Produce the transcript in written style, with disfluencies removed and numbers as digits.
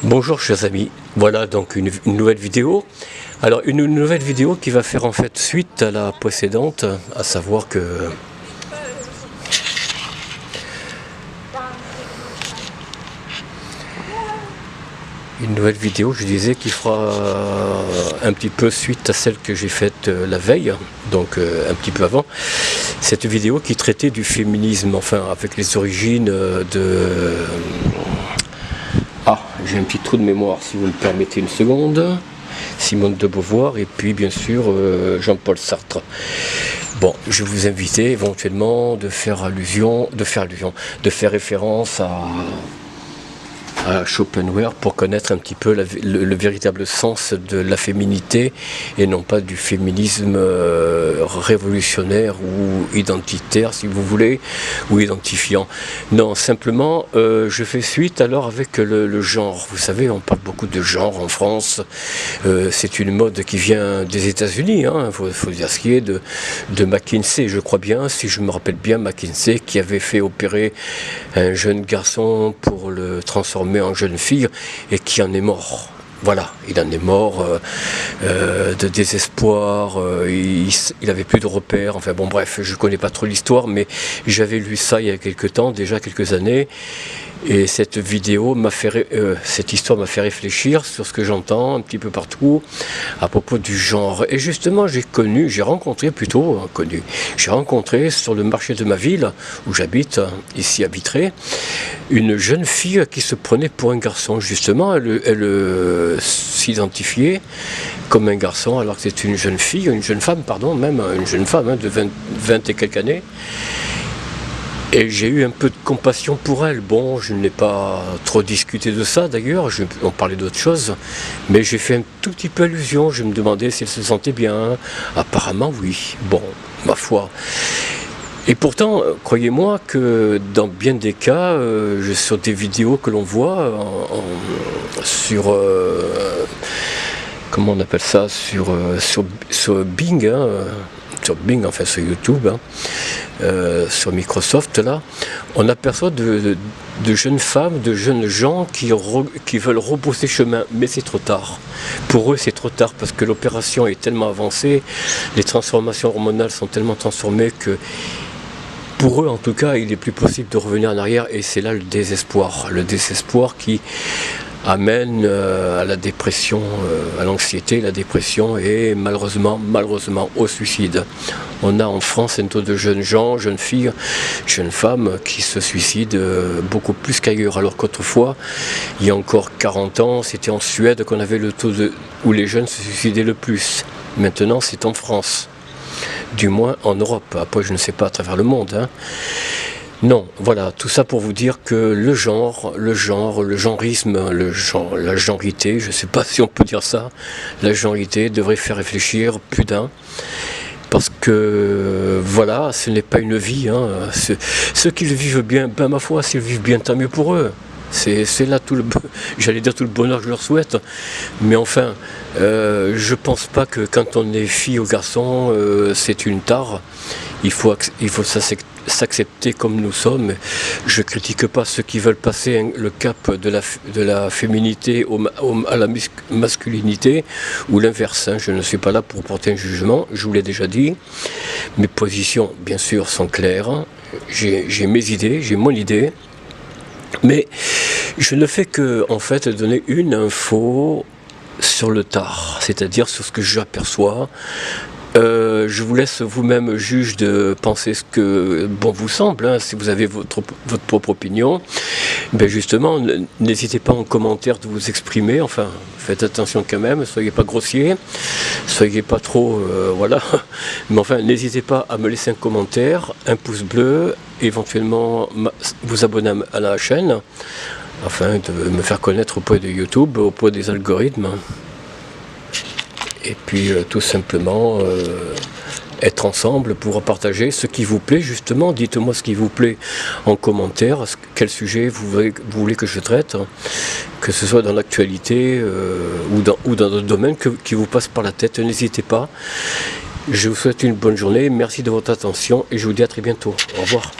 Bonjour chers amis, voilà donc une nouvelle vidéo. Alors une nouvelle vidéo qui va faire en fait suite à la précédente, à savoir que une nouvelle vidéo, je disais, qui fera un petit peu suite à celle que j'ai faite la veille, donc un petit peu avant. Cette vidéo qui traitait du féminisme, enfin avec les origines de... Ah, j'ai un petit trou de mémoire, si vous me permettez une seconde. Simone de Beauvoir et puis bien sûr Jean-Paul Sartre. Bon, je vais vous inviter éventuellement de faire référence à Schopenhauer pour connaître un petit peu le véritable sens de la féminité et non pas du féminisme révolutionnaire ou identitaire si vous voulez, ou identifiant. Non, simplement je fais suite alors avec le genre. Vous savez, on parle beaucoup de genre en France, c'est une mode qui vient des États-Unis, hein. Faut dire ce qui est de McKinsey, je crois bien, si je me rappelle bien, McKinsey qui avait fait opérer un jeune garçon pour le transformer en jeune fille et qui en est mort. Voilà, il en est mort de désespoir, il avait plus de repères, enfin bon bref, je connais pas trop l'histoire, mais j'avais lu ça il y a quelques temps, déjà quelques années, et cette vidéo cette histoire m'a fait réfléchir sur ce que j'entends un petit peu partout à propos du genre. Et justement, j'ai rencontré sur le marché de ma ville, où j'habite, ici à Vitré, une jeune fille qui se prenait pour un garçon. Justement, elle s'identifiait comme un garçon, alors que c'est une jeune femme, de 20 et quelques années. Et j'ai eu un peu de compassion pour elle. Bon, je n'ai pas trop discuté de ça d'ailleurs, on parlait d'autre chose, mais j'ai fait un tout petit peu allusion, je me demandais si elle se sentait bien. Apparemment oui, bon, ma foi. Et pourtant, croyez-moi que dans bien des cas, sur des vidéos que l'on voit sur... comment on appelle ça, sur Bing, hein, sur Bing, enfin sur YouTube, hein, sur Microsoft, là, on aperçoit de jeunes femmes, de jeunes gens qui veulent rebrousser chemin, mais c'est trop tard. Pour eux, c'est trop tard parce que l'opération est tellement avancée, les transformations hormonales sont tellement transformées que pour eux, en tout cas, il est plus possible de revenir en arrière, et c'est là le désespoir qui amène à la dépression, à l'anxiété, la dépression et malheureusement au suicide. On a en France un taux de jeunes gens, jeunes filles, jeunes femmes qui se suicident beaucoup plus qu'ailleurs, alors qu'autrefois, il y a encore 40 ans, c'était en Suède qu'on avait le taux où les jeunes se suicidaient le plus. Maintenant, c'est en France. Du moins en Europe, après je ne sais pas à travers le monde, hein. Non, voilà, tout ça pour vous dire que le genrisme, la genrité, je ne sais pas si on peut dire ça, la genrité devrait faire réfléchir plus d'un, parce que voilà, ce n'est pas une vie, hein. Ceux qui le vivent bien, ben ma foi, s'ils vivent bien, tant mieux pour eux. C'est là tout le bonheur que je leur souhaite, mais enfin, je pense pas que quand on est fille ou garçon, c'est une tare. Il faut s'accepter comme nous sommes. Je critique pas ceux qui veulent passer le cap de la féminité à la masculinité, ou l'inverse, hein. Je ne suis pas là pour porter un jugement, je vous l'ai déjà dit. Mes positions, bien sûr, sont claires. J'ai mes idées, j'ai mon idée. Mais je ne fais que, en fait, donner une info sur le tard, c'est-à-dire sur ce que j'aperçois. Je vous laisse vous-même juge de penser ce que bon vous semble, hein, si vous avez votre propre opinion. Ben justement, n'hésitez pas en commentaire de vous exprimer, enfin, faites attention quand même, soyez pas grossier, soyez pas trop, voilà. Mais enfin, n'hésitez pas à me laisser un commentaire, un pouce bleu, éventuellement vous abonner à la chaîne, afin de me faire connaître auprès de YouTube, auprès des algorithmes. Et puis tout simplement être ensemble pour partager ce qui vous plaît, justement. Dites-moi ce qui vous plaît en commentaire, quel sujet vous voulez que je traite, que ce soit dans l'actualité ou dans d'autres domaines qui vous passent par la tête. N'hésitez pas. Je vous souhaite une bonne journée, merci de votre attention et je vous dis à très bientôt. Au revoir.